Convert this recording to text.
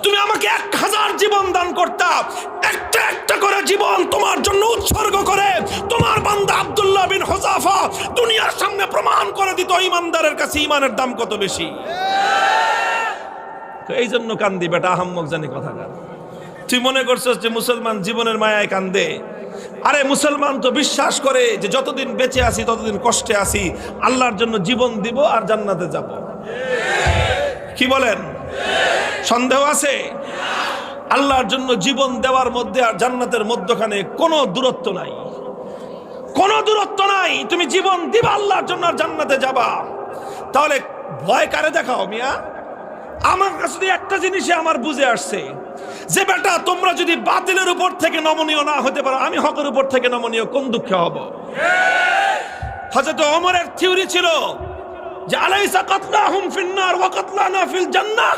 তুমি আমাকে 1000 জীবন দান করতা, একটা একটা করে জীবন তোমার জন্য উৎসর্গ করে তোমার বান্দা আব্দুল্লাহ বিন হুযাফা দুনিয়ার সামনে প্রমাণ করে দিত ইমানদারের কাছে ইমানের দাম কত বেশি। এই জন্য কান্দি বেটা, আহাম্মক জানি কথাকার। তুই মনে করছিস যে মুসলমান জীবনের মায়ায় কান্দে? আরে মুসলমান তো বিশ্বাস করে যে যতদিন বেঁচে আছি ততদিন কষ্টে আছি, আল্লাহর জন্য জীবন দিব আর জান্নাতে যাব। কি বলেন? সন্দেহ আছে? আল্লাহর জন্য জীবন দেওয়ার মধ্যে আর জান্নাতের মধ্যখানে কোনো দূরত্ব নাই, কোনো দূরত্ব নাই। তুমি জীবন দিবা আল্লাহর জন্য আর জান্নাতে যাবা। তাহলে ভয় কারে দেখাও মিয়া? আমার কাছে একটা জিনিসই আমার বুঝে আসছে যে বেটা তোমরা যদি বাতিলের উপর থেকে নমনীয় না হতে পারো, আমি হকের উপর থেকে নমনীয় কোন দুঃখে হব? হযরত ওমরের থিওরি ছিল যে আলাইসা কাতলাহুম ফিন নার ওয়া কাতলানা ফিল জান্নাহ।